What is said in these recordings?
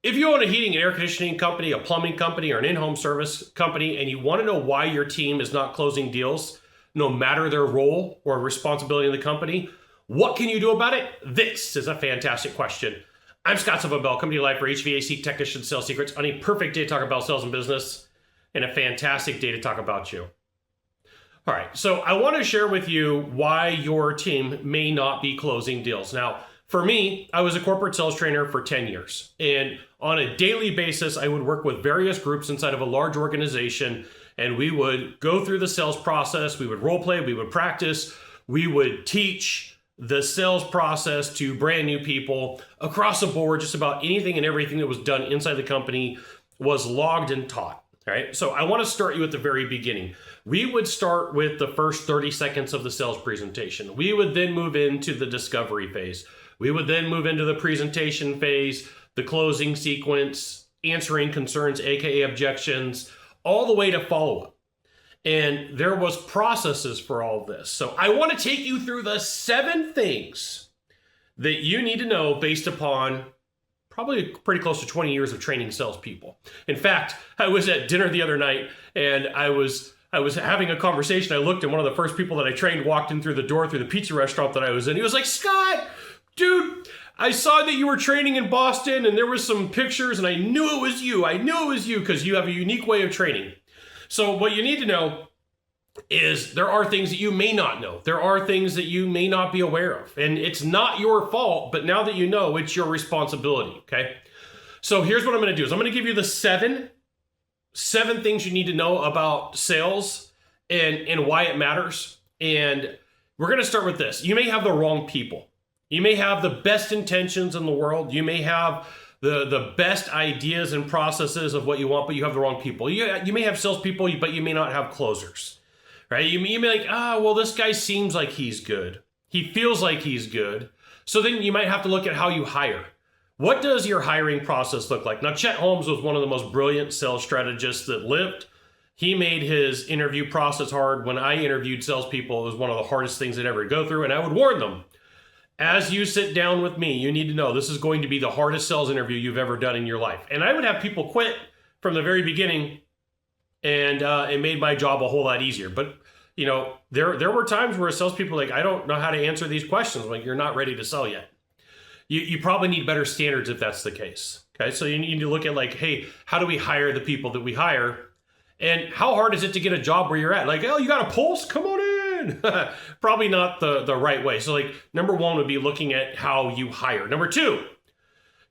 If you own a heating and air conditioning company, a plumbing company, or an in-home service company, and you want to know why your team is not closing deals, no matter their role or responsibility in the company, what can you do about it? This is a fantastic question. I'm Scott Silverbell, coming to you live for HVAC Technician Sales Secrets on a perfect day to talk about sales and business and a fantastic day to talk about you. All right, so I want to share with you why your team may not be closing deals. Now, for me, I was a corporate sales trainer for 10 years. And on a daily basis, I would work with various groups inside of a large organization. And we would go through the sales process. We would role play. We would practice. We would teach the sales process to brand new people across the board. Just about anything and everything that was done inside the company was logged and taught. All right. So I want to start you at the very beginning. We would start with the first 30 seconds of the sales presentation. We would then move into the discovery phase. We would then move into the presentation phase, the closing sequence, answering concerns, aka objections, all the way to follow-up. And there was processes for all of this. So I want to take you through the 7 things that you need to know based upon probably pretty close to 20 years of training salespeople. In fact, I was at dinner the other night and I was having a conversation. I looked and one of the first people that I trained walked in through the door through the pizza restaurant that I was in. He was like, "Scott, dude, I saw that you were training in Boston and there was some pictures and I knew it was you. I knew it was you because you have a unique way of training." So what you need to know is there are things that you may not know. There are things that you may not be aware of. And it's not your fault, but now that you know, it's your responsibility, okay? So here's what I'm going to do is I'm going to give you the seven things you need to know about sales and why it matters. And we're going to start with this. You may have the wrong people. You may have the best intentions in the world. You may have the best ideas and processes of what you want, but you have the wrong people. You may have salespeople, but you may not have closers, right? You may be like, well, this guy seems like he's good. He feels like he's good. So then you might have to look at how you hire. What does your hiring process look like? Now, Chet Holmes was one of the most brilliant sales strategists that lived. He made his interview process hard. When I interviewed salespeople, it was one of the hardest things I'd ever go through, and I would warn them. As you sit down with me, you need to know this is going to be the hardest sales interview you've ever done in your life. And I would have people quit from the very beginning, and it made my job a whole lot easier. But, you know, there were times where salespeople were like, "I don't know how to answer these questions." I'm like, "You're not ready to sell yet." You probably need better standards if that's the case. Okay, so you need to look at like, hey, how do we hire the people that we hire? And how hard is it to get a job where you're at? Like, oh, you got a pulse? Come on in. Probably not the right way. So like number 1 would be looking at how you hire. Number 2,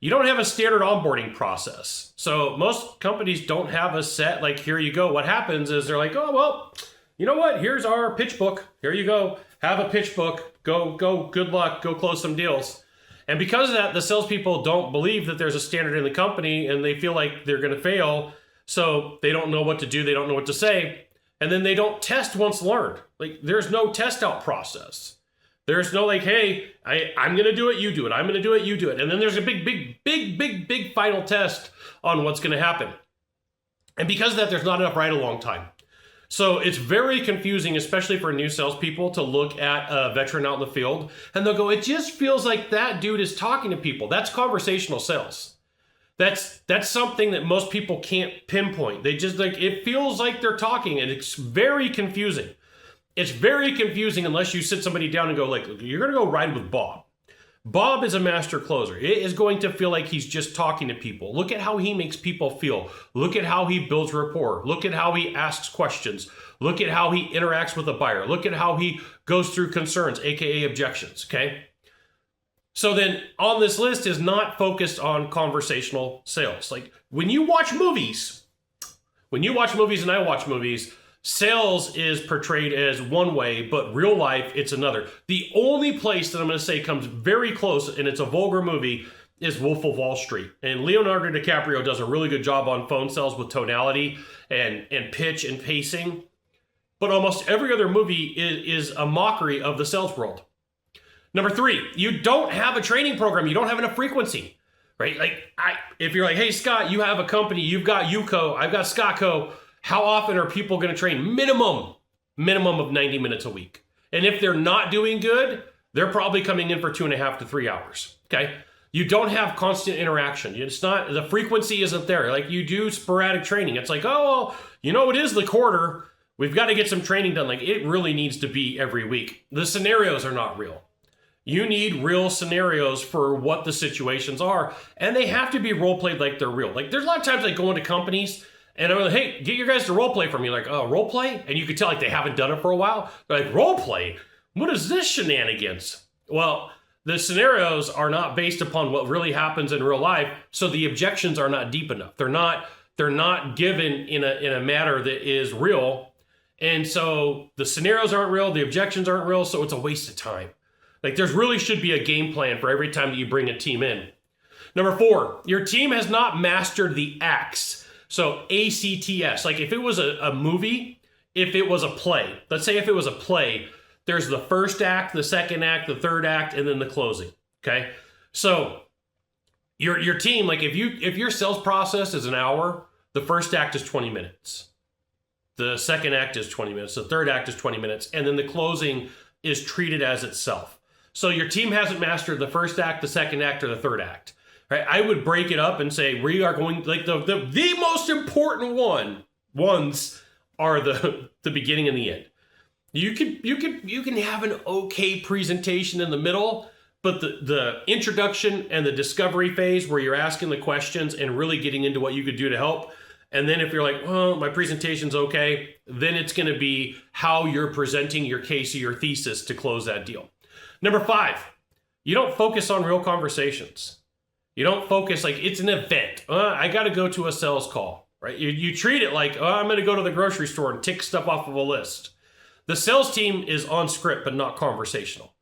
you don't have a standard onboarding process. So most companies don't have a set, like, here you go. What happens is they're like, oh, well, you know what? Here's our pitch book. Here you go. Have a pitch book. Go, good luck. Go close some deals. And because of that, the salespeople don't believe that there's a standard in the company and they feel like they're going to fail. So they don't know what to do. They don't know what to say. And then they don't test once learned. Like, there's no test out process. There's no like, hey, I'm going to do it, you do it. I'm going to do it, you do it. And then there's a big final test on what's going to happen. And because of that, there's not enough ride along time. So it's very confusing, especially for new salespeople, to look at a veteran out in the field and they'll go, "It just feels like that dude is talking to people." That's conversational sales. That's something that most people can't pinpoint. They just like, it feels like they're talking, and it's very confusing. It's very confusing unless you sit somebody down and go like, "You're going to go ride with Bob." Bob is a master closer. It is going to feel like he's just talking to people. Look at how he makes people feel. Look at how he builds rapport. Look at how he asks questions. Look at how he interacts with a buyer. Look at how he goes through concerns, aka objections, okay? So then on this list is not focused on conversational sales. Like when you watch movies and I watch movies, sales is portrayed as one way, but real life, it's another. The only place that I'm going to say comes very close, and it's a vulgar movie, is Wolf of Wall Street. And Leonardo DiCaprio does a really good job on phone sales with tonality and pitch and pacing. But almost every other movie is a mockery of the sales world. Number 3, you don't have a training program. You don't have enough frequency, right? Like if you're like, "Hey, Scott, you have a company. You've got UCO. I've got Scottco. How often are people going to train? Minimum of 90 minutes a week. And if they're not doing good, they're probably coming in for 2.5 to 3 hours. Okay. You don't have constant interaction. It's not, the frequency isn't there. Like you do sporadic training. It's like, oh, well, it is the quarter. We've got to get some training done. Like it really needs to be every week. The scenarios are not real. You need real scenarios for what the situations are, and they have to be role played like they're real. Like there's a lot of times I go into companies and I'm like, hey, get your guys to role play for me. Like, oh, role play? And you can tell like they haven't done it for a while. They're like, role play? What is this shenanigans? Well, the scenarios are not based upon what really happens in real life, so the objections are not deep enough. They're not given in a matter that is real, and so the scenarios aren't real, the objections aren't real, so it's a waste of time. Like there's really should be a game plan for every time that you bring a team in. Number 4, your team has not mastered the acts. So ACTS, like if it was a movie, if it was a play, let's say if it was a play, there's the first act, the second act, the third act, and then the closing. Okay. So your team, like if your sales process is an hour, the first act is 20 minutes. The second act is 20 minutes. The third act is 20 minutes. And then the closing is treated as itself. So your team hasn't mastered the first act, the second act, or the third act. Right? I would break it up and say we are going like the most important ones are the beginning and the end. You can have an okay presentation in the middle, but the introduction and the discovery phase where you're asking the questions and really getting into what you could do to help. And then if you're like, oh, my presentation's okay, then it's going to be how you're presenting your case or your thesis to close that deal. Number 5, you don't focus on real conversations. You don't focus like it's an event. I got to go to a sales call, right? You treat it like, I'm going to go to the grocery store and tick stuff off of a list. The sales team is on script, but not conversational.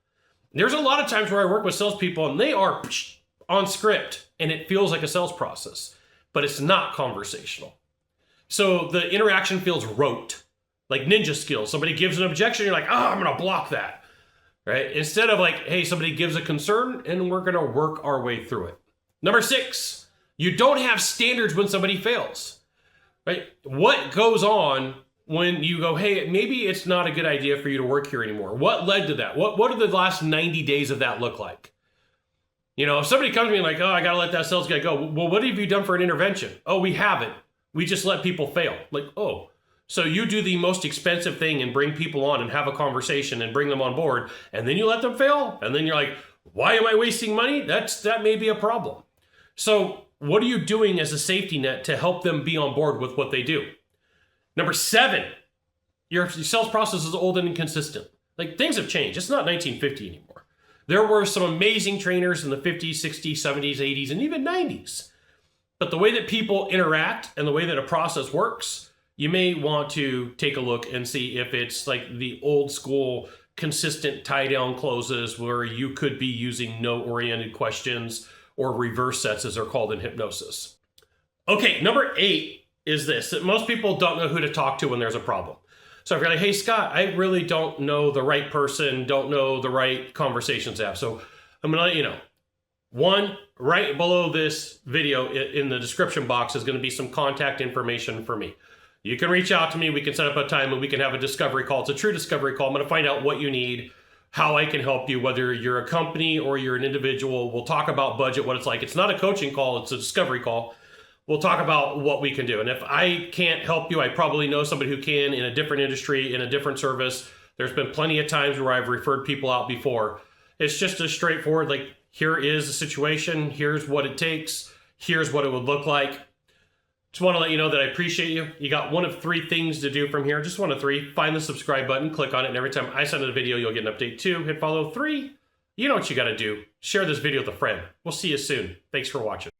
There's a lot of times where I work with salespeople and they are on script and it feels like a sales process, but it's not conversational. So the interaction feels rote, like ninja skills. Somebody gives an objection, you're like, I'm going to block that, right? Instead of like, hey, somebody gives a concern and we're going to work our way through it. Number 6, you don't have standards when somebody fails, right? What goes on when you go, hey, maybe it's not a good idea for you to work here anymore? What led to that? What do the last 90 days of that look like? If somebody comes to me like, I got to let that sales guy go. Well, what have you done for an intervention? Oh, we haven't. We just let people fail. Like, oh, so you do the most expensive thing and bring people on and have a conversation and bring them on board, and then you let them fail? And then you're like, why am I wasting money? That may be a problem. So what are you doing as a safety net to help them be on board with what they do? Number 7, your sales process is old and inconsistent. Like things have changed. It's not 1950 anymore. There were some amazing trainers in the 50s, 60s, 70s, 80s, and even 90s. But the way that people interact and the way that a process works, you may want to take a look and see if it's like the old school consistent tie down closes where you could be using no-oriented questions or reverse sets as they're called in hypnosis. Okay, number 8 is this, that most people don't know who to talk to when there's a problem. So if you're like, hey, Scott, I really don't know the right person, don't know the right conversations app. So I'm going to let you know. 1, right below this video in the description box is going to be some contact information for me. You can reach out to me. We can set up a time and we can have a discovery call. It's a true discovery call. I'm going to find out what you need, how I can help you, whether you're a company or you're an individual. We'll talk about budget, what it's like. It's not a coaching call. It's a discovery call. We'll talk about what we can do. And if I can't help you, I probably know somebody who can in a different industry, in a different service. There's been plenty of times where I've referred people out before. It's just as straightforward, like, here is the situation. Here's what it takes. Here's what it would look like. Just want to let you know that I appreciate you. You got one of 3 things to do from here. Just one of 3. Find the subscribe button, click on it, and every time I send a video, you'll get an update. 2, hit follow. 3, you know what you got to do. Share this video with a friend. We'll see you soon. Thanks for watching.